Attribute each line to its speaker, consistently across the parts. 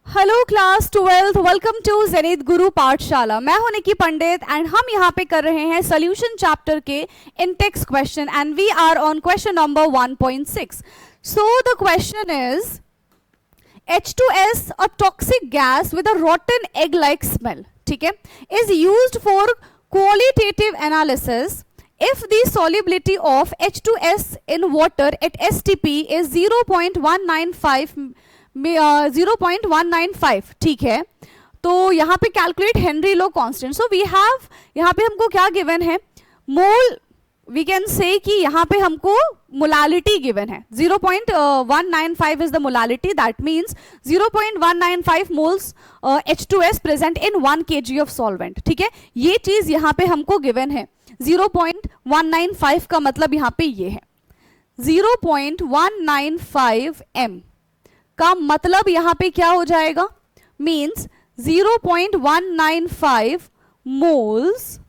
Speaker 1: Hello class 12th, welcome to zenith Guru Pathshala. मैं हूं निकी पंडित and हम यहां पे कर रहे हैं सॉल्यूशन चैप्टर के intext question and we are on question number 1.6। So the question is H2S, a toxic gas with a rotten egg-like smell, ठीक है, is used for qualitative analysis if the solubility of H2S in water at STP is 0.195, ठीक है। तो यहाँ पे calculate Henry law constant. So we have यहाँ पे हमको क्या गिवन है, मोल, वी कैन से कि यहाँ पे हमको मोलालिटी गिवन है 0.195 is the molality, that means 0.195 moles H2S present in 1 kg of solvent, ठीक है। ये चीज यहाँ पे हमको गिवन है 0.195 का मतलब यहाँ पे ये है 0.195 m का मतलब यहाँ पे क्या हो जाएगा, मीन्स 0.195 मोल्स,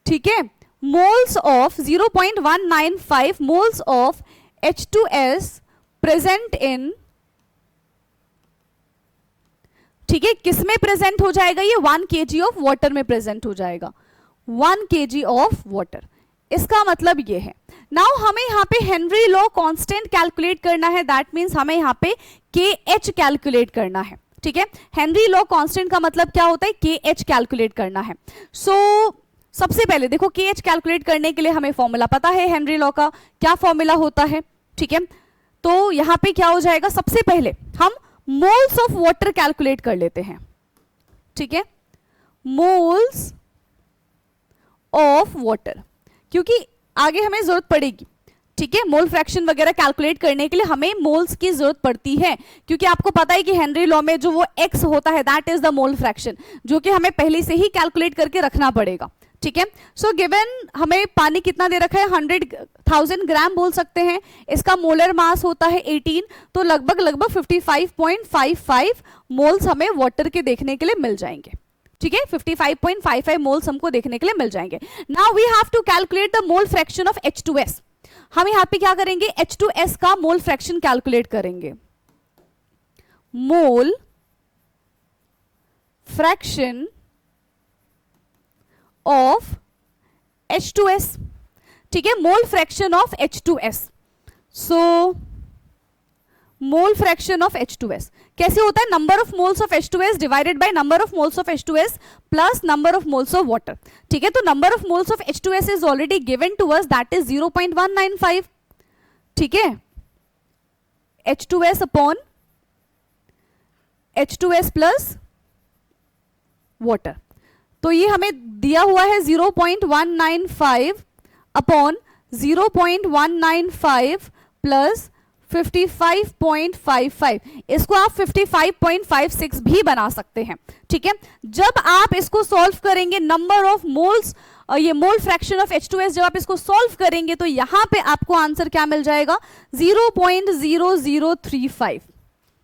Speaker 1: ठीक है, moles of 0.195 moles of H2S present in, ठीक है, किस में प्रेजेंट हो जाएगा, ये 1 kg ऑफ वाटर में प्रेजेंट हो जाएगा, 1 kg ऑफ वाटर। इसका मतलब ये है। नाउ हमें यहाँ पे हेनरी लॉ कांस्टेंट कैलकुलेट करना है, दैट मीन्स हमें यहाँ पे KH कैलकुलेट करना है, ठीक है। हेनरी लॉ कांस्टेंट का मतलब क्या होता है, KH कैलकुलेट करना है। सो सबसे पहले देखो KH कैलकुलेट करने के लिए हमें फॉर्मूला पता है हेनरी लॉ का, क्या फॉर्मूला होता है, ठीक है। तो यहाँ पे क्या हो जाएगा, सबसे पहले हम मोल्स ऑफ वाटर कैलकुलेट कर लेते हैं, ठीक है, मोल्स ऑफ वाटर, क्योंकि आगे हमें जरूरत पड़ेगी, ठीक है, मोल फ्रैक्शन वगैरह कैलकुलेट करने के लिए हमें मोल्स की जरूरत पड़ती है, क्योंकि आपको पता है कि हेनरी लॉ में जो वो x होता है that is the mole fraction, जो कि हमें पहले से ही कैलकुलेट करके रखना पड़ेगा, ठीक है। सो गिवन हमें पानी कितना दे रखा है, 100,000 ग्राम बोल सकते हैं, इसका मोलर मास होता है 18, तो लगभग 55.55 मोल्स हमें वाटर के देखने के लिए मिल जाएंगे, ठीक है, 55.55 मोल्स हमको देखने के लिए मिल जाएंगे। Now we have to calculate the mole fraction of H2S। हम यहाँ पे क्या करेंगे, H2S का मोल फ्रैक्शन कैलकुलेट करेंगे, मोल फ्रैक्शन ऑफ H2S, ठीक है, mole fraction of H2S। So mole fraction of H2S कैसे होता है, number of moles of H2S divided by number of moles of H2S plus number of moles of water, ठीक है। तो number of moles of H2S is already given to us, that is 0.195, ठीक है, H2S upon H2S plus water. तो ये हमें दिया हुआ है 0.195 अपॉन 0.195 प्लस 55.55, इसको आप 55.56 भी बना सकते हैं, ठीक है। जब आप इसको सॉल्व करेंगे, नंबर ऑफ मोल्स, ये मोल फ्रैक्शन ऑफ H2S जब आप इसको सॉल्व करेंगे तो यहां पे आपको आंसर क्या मिल जाएगा, 0.0035,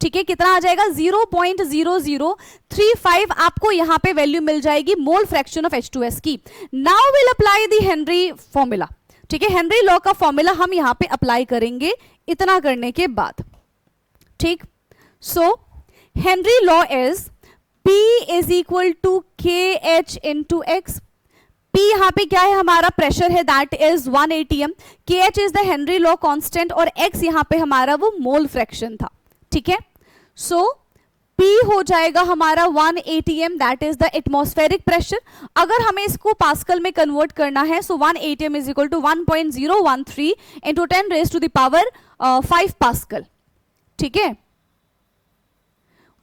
Speaker 1: ठीक है, कितना आ जाएगा 0.0035 आपको यहां पे वैल्यू मिल जाएगी मोल फ्रैक्शन ऑफ H2S की। Now will apply the Henry formula, ठीक है, हेनरी लॉ का फॉर्मूला हम यहां पे अप्लाई करेंगे इतना करने के बाद, ठीक। So Henry law is P is equal to KH into X. P यहां पे क्या है, हमारा प्रेशर है, that is 1 atm, KH is the Henry law constant और x यहां पे हमारा वो मोल फ्रैक्शन था, ठीक है। सो P हो जाएगा हमारा 1 atm, that is the atmospheric pressure. अगर हमें इसको पास्कल में कन्वर्ट करना है, so 1 atm is equal to 1.013 into 10 raise to the power 5 pascal, ठीक है।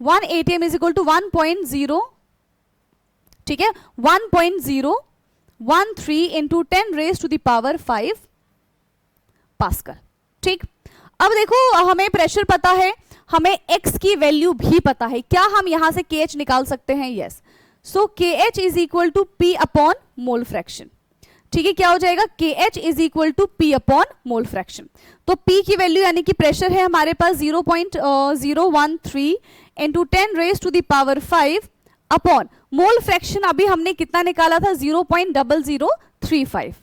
Speaker 1: 1 atm इज इक्वल टू 1.0, ठीक है, 1.013 into 10 raise to the power 5 pascal, ठीक। अब देखो हमें प्रेशर पता है, हमें x की वैल्यू भी पता है, क्या हम यहां से KH निकाल सकते हैं, yes. So KH is equal to P upon mole fraction, ठीक है, क्या हो जाएगा, KH is equal to P upon mole fraction. तो P की वैल्यू यानी कि प्रेशर है हमारे पास 0.013 into 10 raise to the power 5 upon mole fraction अभी हमने कितना निकाला था, 0.0035,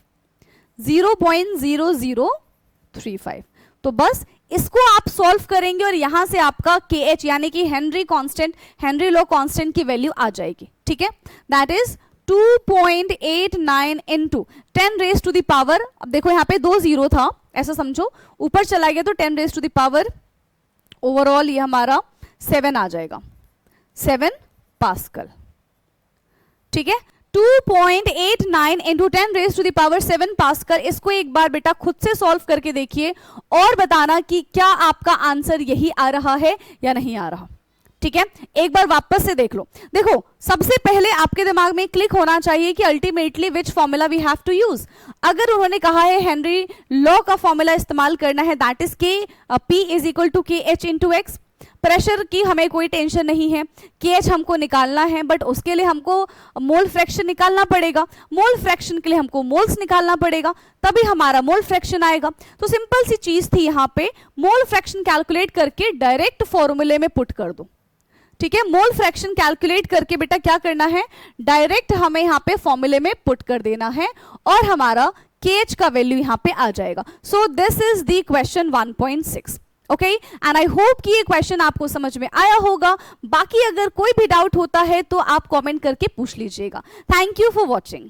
Speaker 1: 0.0035। तो बस इसको आप सॉल्व करेंगे और यहां से आपका KH यानी कि हेनरी लॉ कांस्टेंट की वैल्यू आ जाएगी, ठीक है। That is 2.89 into 10 raise to the power, अब देखो यहाँ पे 2 जीरो था, ऐसा समझो, ऊपर चला गया तो 10 raise to the power overall ये हमारा 7 आ जाएगा, 7 पास्कल, ठीक है। 2.89 into 10 raise to the power 7 pascal. इसको एक बार बेटा खुद से सॉल्व करके देखिए और बताना कि क्या आपका आंसर यही आ रहा है या नहीं आ रहा, ठीक है। एक बार वापस से देख लो। देखो सबसे पहले आपके दिमाग में क्लिक होना चाहिए कि ultimately which formula we have to use. अगर उन्होंने कहा है हेनरी लॉ का फॉर्मूला इस्तेमाल करना है, that is P is equal to KH into x. Pressure की हमें कोई टेंशन नहीं है, KH हमको निकालना है, बट उसके लिए हमको मोल फ्रैक्शन निकालना पड़ेगा। मोल फ्रैक्शन के लिए हमको मोल्स निकालना पड़ेगा, तभी हमारा मोल फ्रैक्शन आएगा। तो सिंपल सी चीज थी, यहाँ पे मोल फ्रैक्शन कैलकुलेट करके डायरेक्ट फॉर्मूले में पुट कर दो, ठीक है। मोल फ्रैक्शन कैलकुलेट करके बेटा क्या करना है, डायरेक्ट हमें यहाँ पे फॉर्मूले में पुट कर देना है और हमारा KH का वैल्यू यहाँ पे आ जाएगा। So this is the question 1.6, okay. And I hope कि ये क्वेश्चन आपको समझ में आया होगा। बाकी अगर कोई भी डाउट होता है तो आप कमेंट करके पूछ लीजिएगा। Thank you for watching.